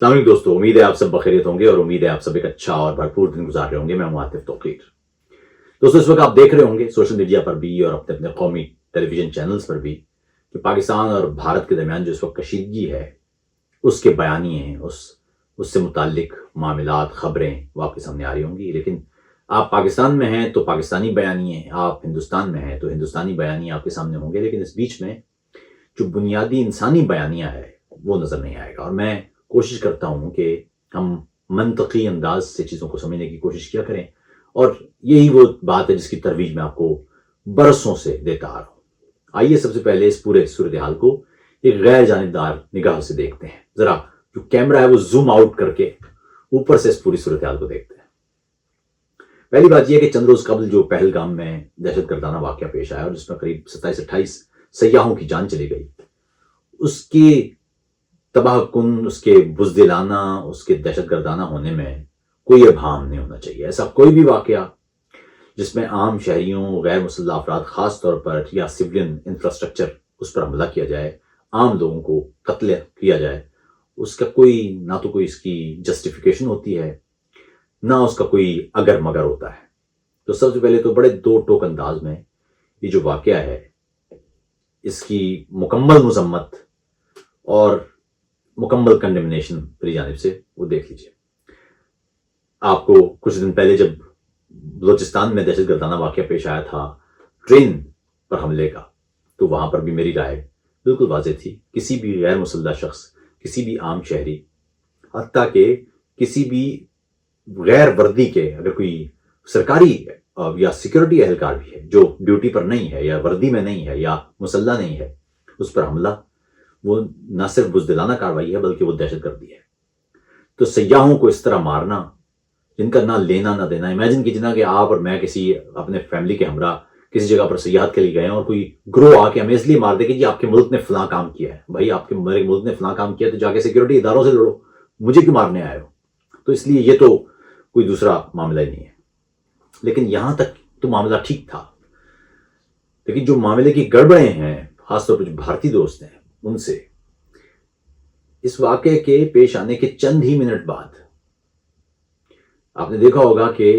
السلام علیکم دوستو، امید ہے آپ سب بخیریت ہوں گے اور امید ہے آپ سب ایک اچھا اور بھرپور دن گزار رہے ہوں گے۔ میں ہوں عاطف توقیر۔ دوستو اس وقت آپ دیکھ رہے ہوں گے سوشل میڈیا پر بھی اور اپنے اپنے قومی ٹیلی ویژن چینلز پر بھی کہ پاکستان اور بھارت کے درمیان جو اس وقت کشیدگی ہے اس کے بیانیے ہیں، اس سے متعلق معاملات، خبریں وہ آپ کے سامنے آ رہی ہوں گی۔ لیکن آپ پاکستان میں ہیں تو پاکستانی بیانیے ہیں، آپ ہندوستان میں ہیں تو ہندوستانی بیانیے آپ کے سامنے ہوں گے، لیکن اس بیچ میں جو بنیادی انسانی بیانیہ ہے وہ نظر نہیں آئے گا۔ اور میں کوشش کرتا ہوں کہ ہم منطقی انداز سے چیزوں کو سمجھنے کی کوشش کیا کریں، اور یہی وہ بات ہے جس کی ترویج میں آپ کو برسوں سے دیتا آ رہا ہوں۔ آئیے سب سے پہلے اس پورے صورتحال کو ایک غیر جانبدار نگاہ سے دیکھتے ہیں۔ ذرا جو کیمرہ ہے وہ زوم آؤٹ کر کے اوپر سے اس پوری صورتحال کو دیکھتے ہیں۔ پہلی بات یہ ہے کہ چند روز قبل جو پہلگام میں دہشت گردانہ واقعہ پیش آیا اور جس میں قریب 27-28 سیاحوں کی جان چلی گئی، اس کی تباہ کن، اس کے بزدلانہ، اس کے دہشت گردانہ ہونے میں کوئی ابہام نہیں ہونا چاہیے۔ ایسا کوئی بھی واقعہ جس میں عام شہریوں، غیر مسلح افراد خاص طور پر یا سولین انفراسٹرکچر اس پر حملہ کیا جائے، عام لوگوں کو قتل کیا جائے، اس کا کوئی نہ تو کوئی اس کی جسٹیفیکیشن ہوتی ہے، نہ اس کا کوئی اگر مگر ہوتا ہے۔ تو سب سے پہلے تو بڑے دو ٹوک انداز میں یہ جو واقعہ ہے اس کی مکمل مذمت اور مکمل کنڈمنیشن میری جانب سے وہ دیکھ لیجیے۔ آپ کو کچھ دن پہلے جب بلوچستان میں دہشت گردانہ واقعہ پیش آیا تھا ٹرین پر حملے کا، تو وہاں پر بھی میری رائے بالکل واضح تھی۔ کسی بھی غیر مسلح شخص، کسی بھی عام شہری، حتیٰ کہ کسی بھی غیر وردی کے اگر کوئی سرکاری یا سیکورٹی اہلکار بھی ہے جو ڈیوٹی پر نہیں ہے یا وردی میں نہیں ہے یا مسلح نہیں ہے، اس پر حملہ وہ نہ صرف بزدلانہ کارروائی ہے بلکہ وہ دہشت گردی ہے۔ تو سیاحوں کو اس طرح مارنا جن کا نہ لینا نہ دینا، امیجن کیجیے نا کہ آپ اور میں کسی اپنے فیملی کے ہمراہ کسی جگہ پر سیاحت کے لیے گئے ہیں اور کوئی گروہ آ کے ہمیں اس لیے مار دے کہ جی آپ کے ملک نے فلاں کام کیا ہے۔ بھائی آپ کے ملک نے فلاں کام کیا تو جا کے سیکورٹی اداروں سے لڑو، مجھے کیوں مارنے آئے ہو؟ تو اس لیے یہ تو کوئی دوسرا معاملہ ہی نہیں ہے۔ لیکن یہاں تک تو معاملہ ٹھیک تھا، لیکن جو معاملے کی گڑبڑیں ہیں خاص طور پر جو بھارتی دوست ہیں ان سے اس واقعے کے پیش آنے کے چند ہی منٹ بعد آپ نے دیکھا ہوگا کہ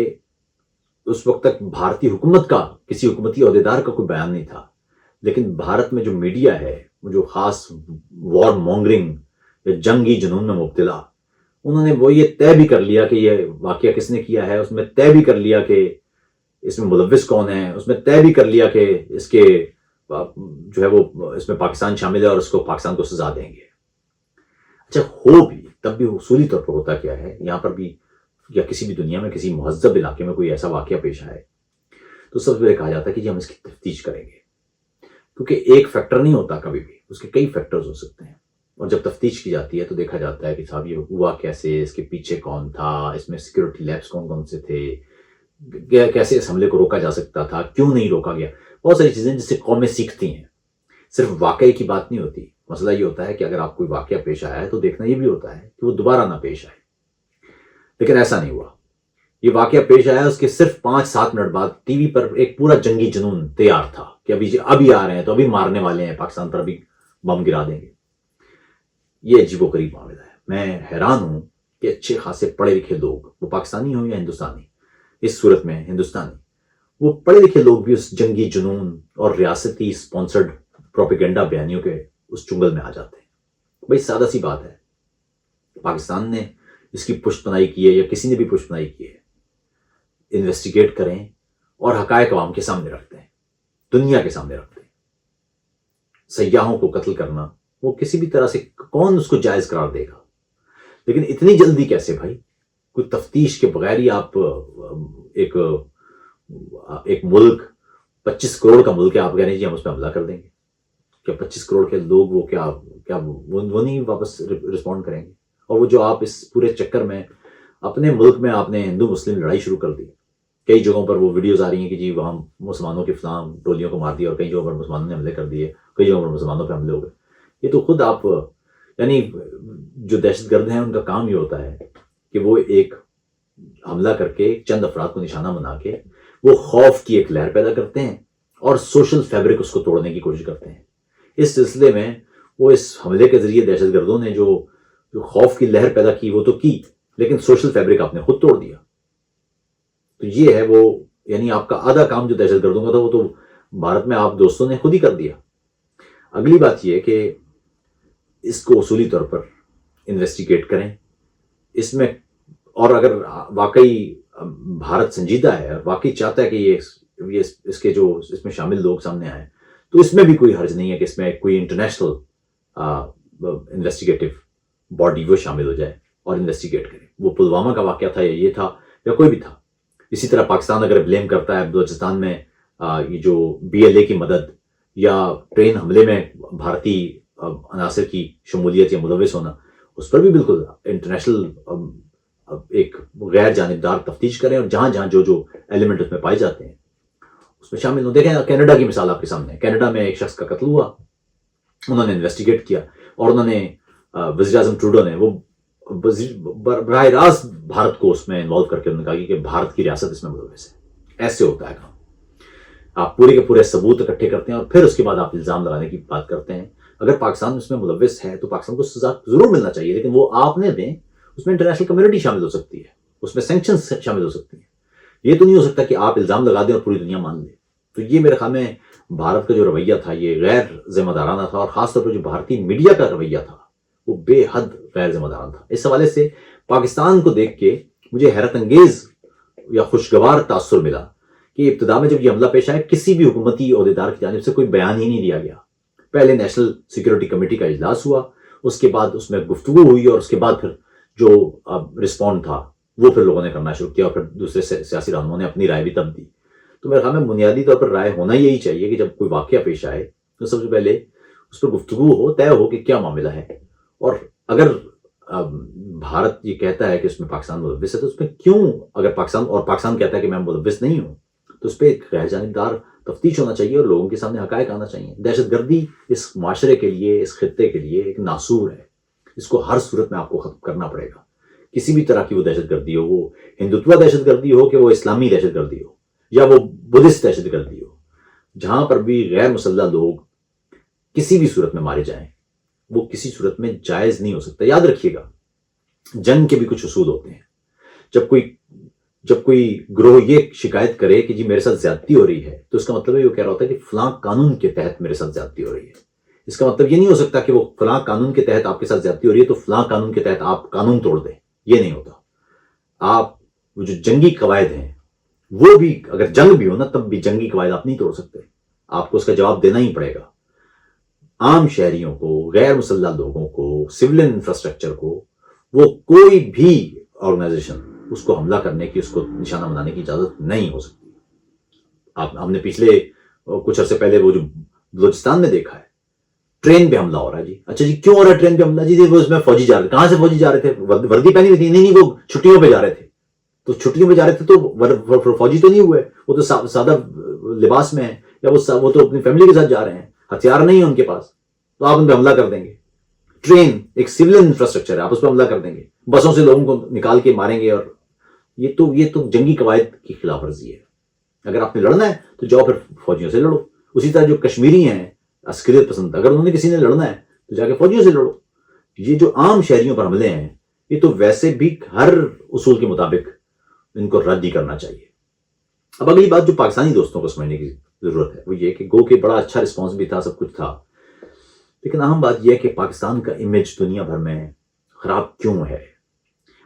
اس وقت تک بھارتی حکومت کا، کسی حکومتی عہدیدار کا کوئی بیان نہیں تھا، لیکن بھارت میں جو میڈیا ہے وہ جو خاص وار مونگرنگ یا جنگی جنون میں مبتلا، انہوں نے وہ یہ طے بھی کر لیا کہ یہ واقعہ کس نے کیا ہے، اس میں طے بھی کر لیا کہ اس میں ملوث کون ہے، اس میں طے بھی کر لیا کہ اس کے جو ہے وہ اس میں پاکستان شامل ہے اور اس کو پاکستان کو سزا دیں گے۔ اچھا ہو بھی تب بھی اصولی طور پر ہوتا کیا ہے، یہاں پر بھی یا کسی بھی دنیا میں کسی مہذب علاقے میں کوئی ایسا واقعہ پیش آئے تو سب سے پہلے کہا جاتا ہے کہ جی ہم اس کی تفتیش کریں گے، کیونکہ ایک فیکٹر نہیں ہوتا، کبھی بھی اس کے کئی فیکٹرز ہو سکتے ہیں، اور جب تفتیش کی جاتی ہے تو دیکھا جاتا ہے کہ صاحب یہ ہوا کیسے، اس کے پیچھے کون تھا، اس میں سیکورٹی لیبس کون کون سے تھے، کیسے اس حملے کو روکا جا سکتا تھا، کیوں نہیں روکا گیا، بہت ساری چیزیں جس سے قومیں سیکھتی ہیں۔ صرف واقعے کی بات نہیں ہوتی، مسئلہ یہ ہوتا ہے کہ اگر آپ کوئی واقعہ پیش آیا ہے تو دیکھنا یہ بھی ہوتا ہے کہ وہ دوبارہ نہ پیش آئے، لیکن ایسا نہیں ہوا۔ یہ واقعہ پیش آیا اس کے صرف 5-7 منٹ بعد ٹی وی پر ایک پورا جنگی جنون تیار تھا کہ ابھی آ رہے ہیں تو ابھی مارنے والے ہیں، پاکستان پر ابھی بم گرا دیں گے۔ یہ عجیب و غریب معاملہ ہے۔ میں حیران ہوں کہ اچھے خاصے پڑھے لکھے لوگ، وہ پاکستانی ہوں یا ہندوستانی، اس صورت میں ہندوستانی، وہ پڑھے لکھے لوگ بھی اس جنگی جنون اور ریاستی سپانسرڈ پروپیگنڈا بیانیوں کے اس چنگل میں آ جاتے ہیں۔ بھائی سادہ سی بات ہے، پاکستان نے اس کی پشت پناہی کی ہے یا کسی نے بھی پشت پناہی کی ہے، انویسٹیگیٹ کریں اور حقائق عوام کے سامنے رکھتے ہیں، دنیا کے سامنے رکھتے ہیں۔ سیاحوں کو قتل کرنا وہ کسی بھی طرح سے کون اس کو جائز قرار دے گا، لیکن اتنی جلدی کیسے بھائی؟ کوئی تفتیش کے بغیر ہی آپ ایک ملک 25 کروڑ کا ملک ہے، آپ کہہ رہے ہیں جی ہم اس پہ حملہ کر دیں گے؟ کیا 25 کروڑ کے لوگ وہ وہ نہیں واپس رسپونڈ کریں گے؟ اور وہ جو آپ اس پورے چکر میں اپنے ملک میں آپ نے ہندو مسلم لڑائی شروع کر دی، کئی جگہوں پر وہ ویڈیوز آ رہی ہیں کہ جی وہاں مسلمانوں کی فلاں ٹولیوں کو مار دیا اور کئی جگہوں پر مسلمانوں نے حملے کر دیے، کئی جگہوں پر مسلمانوں پہ حملے ہو گئے۔ یہ تو خود آپ یعنی جو دہشت گرد ہیں ان کا کام یہ ہوتا ہے کہ وہ ایک حملہ کر کے چند افراد کو نشانہ بنا کے وہ خوف کی ایک لہر پیدا کرتے ہیں اور سوشل فیبرک اس کو توڑنے کی کوشش کرتے ہیں۔ اس سلسلے میں وہ اس حملے کے ذریعے دہشت گردوں نے جو جو خوف کی لہر پیدا کی وہ تو کی، لیکن سوشل فیبرک آپ نے خود توڑ دیا. تو یہ ہے وہ، یعنی آپ کا آدھا کام جو دہشت گردوں کا تھا وہ تو بھارت میں آپ دوستوں نے خود ہی کر دیا. اگلی بات یہ کہ اس کو اصولی طور پر انویسٹیگیٹ کریں اس میں، اور اگر واقعی بھارت سنجیدہ ہے اور واقعی چاہتا ہے کہ یہ اس کے جو اس میں شامل لوگ سامنے آئیں، تو اس میں بھی کوئی حرج نہیں ہے کہ اس میں کوئی انٹرنیشنل انویسٹیگیٹو باڈی وہ شامل ہو جائے اور انویسٹیگیٹ کرے. وہ پلوامہ کا واقعہ تھا یا یہ تھا یا کوئی بھی تھا. اسی طرح پاکستان اگر بلیم کرتا ہے بلوچستان میں یہ جو BLA کی مدد یا ٹرین حملے میں بھارتی عناصر کی شمولیت یا ملوث ہونا، اس پر بھی بالکل انٹرنیشنل ایک غیر جانبدار تفتیش کریں اور جہاں جہاں جو ایلیمنٹ اس میں پائے جاتے ہیں اس میں شامل ہوں. دیکھیں کینیڈا کی مثال آپ کے سامنے ہے. کینیڈا میں ایک شخص کا قتل ہوا، انہوں نے انویسٹیگیٹ کیا اور انہوں نے وزیر اعظم ٹروڈو نے وہ براہ راست بھارت کو اس میں انوالو کر کے انہوں نے کہا کہ بھارت کی ریاست اس میں ملوث ہے. ایسے ہوتا ہے کام. آپ پورے کے پورے ثبوت اکٹھے کرتے ہیں اور پھر اس کے بعد آپ الزام لگانے کی بات کرتے ہیں. اگر پاکستان اس میں ملوث ہے تو پاکستان کو سزا ضرور ملنا چاہیے، لیکن وہ آپ نے دیں. اس میں انٹرنیشنل کمیونٹی شامل ہو سکتی ہے، اس میں سینکشنز شامل ہو سکتی ہیں. یہ تو نہیں ہو سکتا کہ آپ الزام لگا دیں اور پوری دنیا مان لے. تو یہ میرے خیال میں بھارت کا جو رویہ تھا یہ غیر ذمہ دارانہ تھا، اور خاص طور پر جو بھارتی میڈیا کا رویہ تھا وہ بے حد غیر ذمہ دارانہ تھا. اس حوالے سے پاکستان کو دیکھ کے مجھے حیرت انگیز یا خوشگوار تاثر ملا کہ ابتدا میں جب یہ حملہ پیش آیا کسی بھی حکومتی عہدیدار کی جانب سے کوئی بیان ہی نہیں دیا گیا. پہلے نیشنل سیکورٹی کمیٹی کا اجلاس ہوا، اس کے بعد اس میں گفتگو ہوئی، اور اس کے بعد پھر جو رسپونڈ تھا وہ پھر لوگوں نے کرنا شروع کیا، اور پھر دوسرے سیاسی رہنماؤں نے اپنی رائے بھی تب دی. تو میرے خیال میں بنیادی طور پر رائے ہونا یہی چاہیے کہ جب کوئی واقعہ پیش آئے تو سب سے پہلے اس پر گفتگو ہو، طے ہو کہ کیا معاملہ ہے. اور اگر بھارت یہ کہتا ہے کہ اس میں پاکستان ملوث ہے تو اس میں کیوں، اگر پاکستان کہتا ہے کہ میں ملوث نہیں ہوں، تو اس پہ ایک غیر جانبدار تفتیش ہونا چاہیے اور لوگوں کے سامنے حقائق آنا چاہیے. دہشت گردی اس معاشرے کے لیے، اس خطے کے لیے ایک ناسور ہے. اس کو ہر صورت میں آپ کو ختم کرنا پڑے گا. کسی بھی طرح کی وہ دہشت گردی ہو، وہ ہندوتوا دہشت گردی ہو کہ وہ اسلامی دہشت گردی ہو یا وہ بدھسٹ دہشت گردی ہو، جہاں پر بھی غیر مسلح لوگ کسی بھی صورت میں مارے جائیں وہ کسی صورت میں جائز نہیں ہو سکتا. یاد رکھیے گا جنگ کے بھی کچھ اصول ہوتے ہیں. جب کوئی گروہ یہ شکایت کرے کہ جی میرے ساتھ زیادتی ہو رہی ہے تو اس کا مطلب یہ کہہ رہا ہوتا ہے کہ فلاں قانون کے تحت میرے ساتھ زیادتی ہو رہی ہے. اس کا مطلب یہ نہیں ہو سکتا کہ وہ فلاں قانون کے تحت آپ کے ساتھ زیادتی ہو رہی ہے تو فلاں قانون کے تحت آپ قانون توڑ دیں. یہ نہیں ہوتا. آپ وہ جو جنگی قواعد ہیں وہ بھی اگر جنگ بھی ہو نا تب بھی جنگی قواعد آپ نہیں توڑ سکتے. آپ کو اس کا جواب دینا ہی پڑے گا. عام شہریوں کو، غیر مسلح لوگوں کو، سول انفراسٹرکچر کو، وہ کوئی بھی آرگنائزیشن اس کو حملہ کرنے کی، اس کو نشانہ بنانے کی اجازت نہیں ہو سکتی. ہم نے پچھلے کچھ عرصے پہلے وہ جو بلوچستان میں دیکھا ہے، ٹرین پہ حملہ ہو رہا ہے. جی اچھا جی کیوں ہو رہا ہے ٹرین پہ حملہ؟ جی وہ اس میں فوجی جا رہے تھے. کہاں سے فوجی جا رہے تھے؟ وردی پہنی ہوئی تھی؟ نہیں وہ چھٹیوں پہ جا رہے تھے. تو چھٹیوں پہ جا رہے تھے تو فوجی تو نہیں ہوئے، وہ تو سادہ لباس میں ہیں، یا وہ تو اپنی فیملی کے ساتھ جا رہے ہیں، ہتھیار نہیں ہے ان کے پاس، تو آپ ان پہ حملہ کر دیں گے. ٹرین ایک سول انفراسٹرکچر ہے، آپ اس پہ حملہ کر دیں گے، بسوں سے لوگوں کو نکال کے ماریں گے. اور یہ تو جنگی قواعد کی خلاف ورزی ہے. اگر آپ نے لڑنا ہے تو جاؤ پھر فوجیوں سے لڑو. اسی طرح جو کشمیری ہیں عسکریت پسند، اگر انہوں نے کسی نے لڑنا ہے تو جا کے فوجیوں سے لڑو. یہ جو عام شہریوں پر حملے ہیں یہ تو ویسے بھی ہر اصول کے مطابق ان کو رد ہی کرنا چاہیے. اب اگلی بات جو پاکستانی دوستوں کو سمجھنے کی ضرورت ہے وہ یہ کہ گو کہ بڑا اچھا رسپانس بھی تھا، سب کچھ تھا، لیکن اہم بات یہ ہے کہ پاکستان کا امیج دنیا بھر میں خراب کیوں ہے.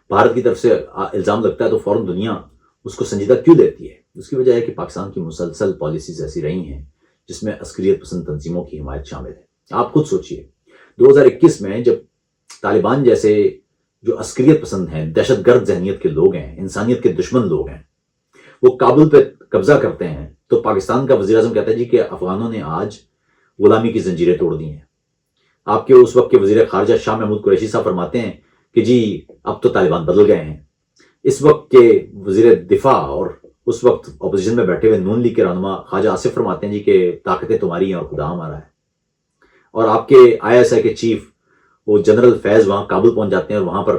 بھارت کی طرف سے الزام لگتا ہے تو فوراً دنیا اس کو سنجیدہ کیوں لیتی ہے؟ اس کی وجہ ہے کہ پاکستان کی مسلسل پالیسیز ایسی رہی ہیں جس میں عسکریت پسند تنظیموں کی حمایت شامل ہے. آپ خود سوچئے 2021 میں جب طالبان جیسے جو عسکریت پسند ہیں، دہشت گرد ذہنیت کے لوگ ہیں، انسانیت کے دشمن لوگ ہیں، وہ کابل پہ قبضہ کرتے ہیں تو پاکستان کا وزیر اعظم کہتا ہے جی کہ افغانوں نے آج غلامی کی زنجیریں توڑ دی ہیں. آپ کے اس وقت کے وزیر خارجہ شاہ محمود قریشی صاحب فرماتے ہیں کہ جی اب تو طالبان بدل گئے ہیں. اس وقت کے وزیر دفاع اور اس وقت اپوزیشن میں بیٹھے ہوئے نون لیگ کے رہنما خواجہ آصف فرماتے ہیں جی کہ طاقتیں تمہاری ہیں اور خدا ہمارا ہے. اور آپ کے ISI کے چیف وہ جنرل فیض وہاں کابل پہنچ جاتے ہیں اور وہاں پر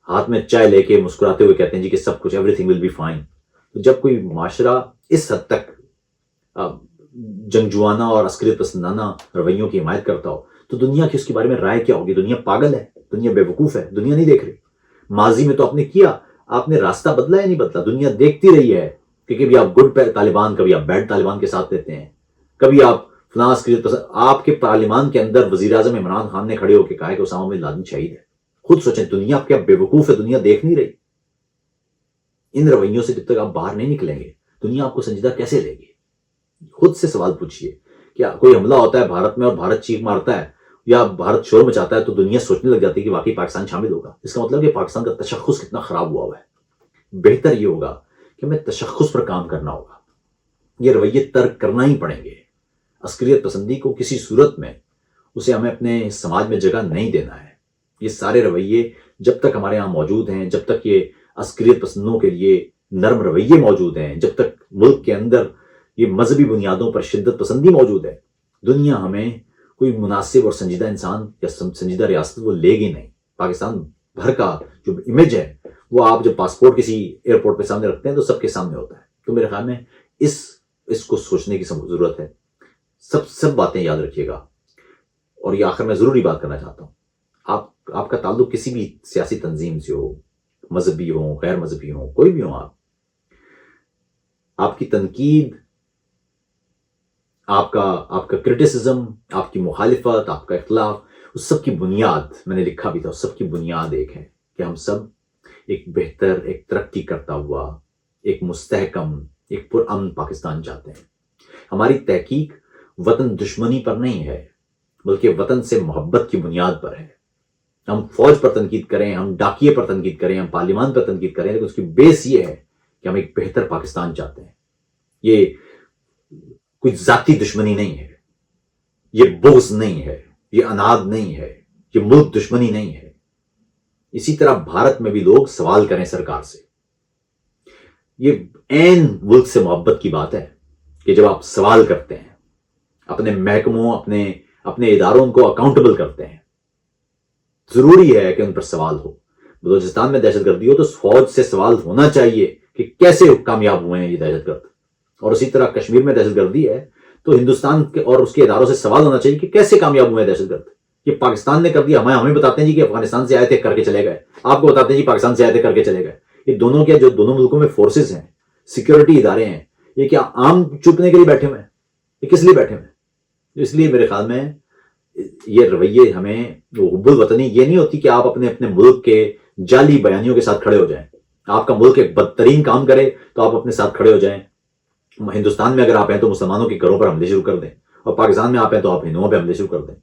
ہاتھ میں چائے لے کے مسکراتے ہوئے کہتے ہیں جی کہ سب کچھ everything will be fine. تو جب کوئی معاشرہ اس حد تک جنگجوانہ اور عسکریت پسندانہ رویوں کی حمایت کرتا ہو تو دنیا کی اس کے بارے میں رائے کیا ہوگی؟ دنیا پاگل ہے. دنیا بیوقوف ہے, دنیا نہیں دیکھ رہی. ماضی میں تو آپ نے کیا, آپ نے راستہ بدلا یا نہیں بدلا؟ دنیا دیکھتی رہی ہے کہ کبھی آپ گڈ طالبان, کبھی آپ بیڈ طالبان کے ساتھ دیتے ہیں, کبھی آپ فلاں عسکریت پسند. آپ کے پارلیمان کے اندر وزیر اعظم عمران خان نے کھڑے ہو کے کہا کہ اسامہ بن لادن شہید ہے. خود سوچیں, دنیا آپ کیا بیوقوف ہے, دنیا دیکھ نہیں رہی. ان رویوں سے جب تک آپ باہر نہیں نکلیں گے دنیا آپ کو سنجیدہ کیسے لے گی؟ خود سے سوال پوچھیے. کیا کوئی حملہ ہوتا ہے بھارت میں اور بھارت چیخ مارتا ہے یا بھارت شور مچاتا ہے تو دنیا سوچنے لگ جاتی ہے کہ واقعی پاکستان شامل ہوگا؟ اس کا مطلب کہ پاکستان کا تشخص کتنا خراب ہوا ہے. بہتر یہ ہوگا کہ ہمیں تشخص پر کام کرنا ہوگا. یہ رویے ترک کرنا ہی پڑیں گے. عسکریت پسندی کو کسی صورت میں اسے ہمیں اپنے سماج میں جگہ نہیں دینا ہے. یہ سارے رویے جب تک ہمارے ہاں موجود ہیں, جب تک یہ عسکریت پسندوں کے لیے نرم رویے موجود ہیں, جب تک ملک کے اندر یہ مذہبی بنیادوں پر شدت پسندی موجود ہے, دنیا ہمیں کوئی مناسب اور سنجیدہ انسان یا سنجیدہ ریاست وہ لے گی نہیں. پاکستان بھر کا جو امیج ہے وہ آپ جب پاسپورٹ کسی ایئرپورٹ پہ سامنے رکھتے ہیں تو سب کے سامنے ہوتا ہے. تو میرے خیال میں اس کو سوچنے کی ضرورت ہے. سب باتیں یاد رکھیے گا. اور یہ آخر میں ضروری بات کرنا چاہتا ہوں, آپ کا تعلق کسی بھی سیاسی تنظیم سے ہو, مذہبی ہو, غیر مذہبی ہو, کوئی بھی ہو, آپ کی تنقید, آپ کا کرٹیسزم, آپ کی مخالفت, آپ کا اختلاف, اس سب کی بنیاد, میں نے لکھا بھی تھا, اس سب کی بنیاد ایک ہے کہ ہم سب ایک بہتر, ایک ترقی کرتا ہوا, ایک مستحکم, ایک پرامن پاکستان چاہتے ہیں. ہماری تحقیق وطن دشمنی پر نہیں ہے بلکہ وطن سے محبت کی بنیاد پر ہے. ہم فوج پر تنقید کریں, ہم ڈاکیے پر تنقید کریں, ہم پارلیمان پر تنقید کریں, لیکن اس کی بیس یہ ہے کہ ہم ایک بہتر پاکستان چاہتے ہیں. یہ کوئی ذاتی دشمنی نہیں ہے, یہ بغض نہیں ہے, یہ اناد نہیں ہے, یہ ملک دشمنی نہیں ہے. اسی طرح بھارت میں بھی لوگ سوال کریں سرکار سے. یہ عین ملک سے محبت کی بات ہے کہ جب آپ سوال کرتے ہیں, اپنے محکموں, اپنے اداروں کو اکاؤنٹیبل کرتے ہیں, ضروری ہے کہ ان پر سوال ہو. بلوچستان میں دہشت گردی ہو تو فوج سے سوال ہونا چاہیے کہ کیسے کامیاب ہوئے ہیں یہ دہشت گرد. اور اسی طرح کشمیر میں دہشت گردی ہے تو ہندوستان کے اور اس کے اداروں سے سوال ہونا چاہیے کہ کیسے کامیاب ہوئے ہیں دہشت گرد. یہ پاکستان نے کر دیا, ہمیں بتاتے ہیں جی کہ افغانستان سے آئے تھے کر کے چلے گئے, آپ کو بتاتے ہیں جی پاکستان سے آئے تھے کر کے چلے گئے. یہ دونوں کے جو دونوں ملکوں میں فورسز ہیں, سیکیورٹی ادارے ہیں, یہ کیا عام چپنے کے لیے بیٹھے ہوئے ہیں؟ یہ کس لیے بیٹھے ہوئے ہیں؟ اس لیے میرے خیال میں یہ رویے ہمیں, حب الوطنی یہ نہیں ہوتی کہ آپ اپنے ملک کے جعلی بیانیوں کے ساتھ کھڑے ہو جائیں. آپ کا ملک ایک بدترین کام کرے تو آپ اپنے ساتھ کھڑے ہو جائیں. ہندوستان میں اگر آپ ہیں تو مسلمانوں کے گھروں پر حملے شروع کر دیں, اور پاکستان میں آپ ہیں تو آپ ہندوؤں پہ حملے شروع کر دیں.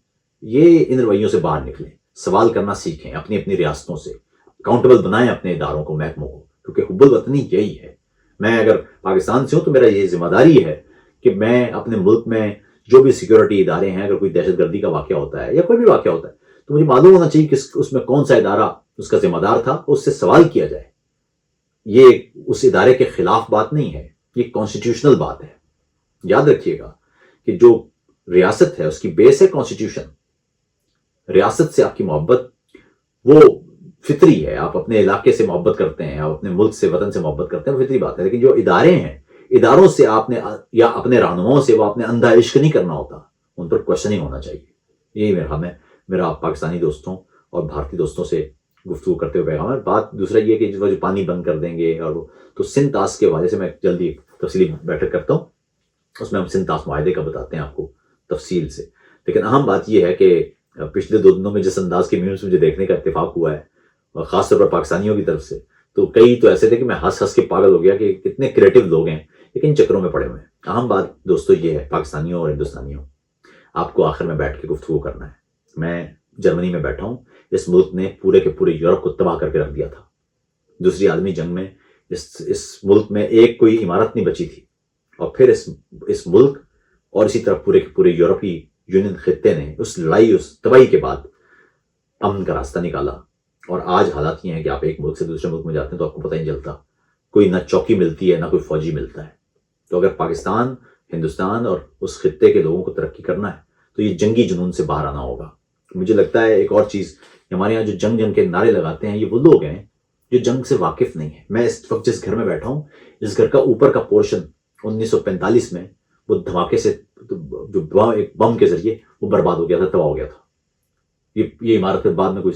یہ ان رویوں سے باہر نکلیں, سوال کرنا سیکھیں, اپنی ریاستوں سے اکاؤنٹیبل بنائیں اپنے اداروں کو, محکموں کو, کیونکہ حب الوطنی یہی ہے. میں اگر پاکستان سے ہوں تو میرا یہ ذمہ داری ہے کہ میں اپنے ملک میں جو بھی سیکیورٹی ادارے ہیں, اگر کوئی دہشت گردی کا واقعہ ہوتا ہے یا کوئی بھی واقعہ ہوتا ہے تو مجھے معلوم ہونا چاہیے کہ اس میں کون سا ادارہ اس کا ذمہ دار تھا, اس سے سوال کیا جائے. یہ اس ادارے کے خلاف بات نہیں ہے, یہ کانسٹیٹیوشنل بات ہے. یاد رکھیے گا کہ جو ریاست ہے اس کی بیس ہے کانسٹیٹیوشن. ریاست سے آپ کی محبت وہ فطری ہے, آپ اپنے علاقے سے محبت کرتے ہیں, آپ اپنے ملک سے, وطن سے محبت کرتے ہیں, وہ فطری بات ہے. لیکن جو ادارے ہیں, اداروں سے آپ نے یا اپنے رہنماؤں سے وہ آپ نے اندھا عشق نہیں کرنا ہوتا, ان پر کوشچننگ ہونا چاہیے. یہی میرا پاکستانی دوستوں اور بھارتی دوستوں سے گفتگو کرتے ہوئے پیغام ہے. بات دوسرا یہ کہ جو پانی بند کر دیں گے اور تو سندھ طاس کے حوالے سے میں جلدی تفصیلی بیٹھک کرتا ہوں, اس میں ہم سندھ طاس معاہدے کا بتاتے ہیں آپ کو تفصیل سے. لیکن اہم بات یہ ہے کہ پچھلے 2 دنوں میں جس انداز کی میمز مجھے دیکھنے کا اتفاق ہوا ہے, اور خاص طور پر پاکستانیوں کی طرف سے, تو کئی تو ایسے تھے کہ میں ہنس کے پاگل ہو گیا کہ کتنے کریٹو لوگ ہیں لیکن چکروں میں پڑے ہوئے ہیں. اہم بات دوستو یہ ہے, پاکستانیوں اور ہندوستانیوں, آپ کو آخر میں بیٹھ کے گفتگو کرنا ہے. میں جرمنی میں بیٹھا ہوں, اس ملک نے پورے کے پورے یورپ کو تباہ کر کے رکھ دیا تھا. دوسری عالمی جنگ میں اس ملک میں ایک کوئی عمارت نہیں بچی تھی, اور پھر اس ملک اور اسی طرح پورے کے پورے یورپی یونین خطے نے اس لڑائی, اس تباہی کے بعد امن کا راستہ نکالا. اور آج حالات یہ ہیں کہ آپ ایک ملک سے دوسرے ملک میں جاتے ہیں تو آپ کو پتہ نہیں چلتا, کوئی نہ چوکی ملتی ہے نہ کوئی فوجی ملتا ہے. تو اگر پاکستان, ہندوستان اور اس خطے کے لوگوں کو ترقی کرنا ہے تو یہ جنگی جنون سے باہر آنا ہوگا. مجھے لگتا ہے ایک اور چیز, ہمارے یہاں جو جنگ کے نعرے لگاتے ہیں یہ وہ لوگ ہیں جو جنگ سے واقف نہیں ہیں. میں اس وقت جس گھر میں بیٹھا ہوں, اس گھر کا اوپر کا پورشن 1945 میں وہ دھماکے سے, جو ایک بم کے ذریعے وہ برباد ہو گیا تھا, تباہ ہو گیا تھا. یہ عمارت بعد میں کوئی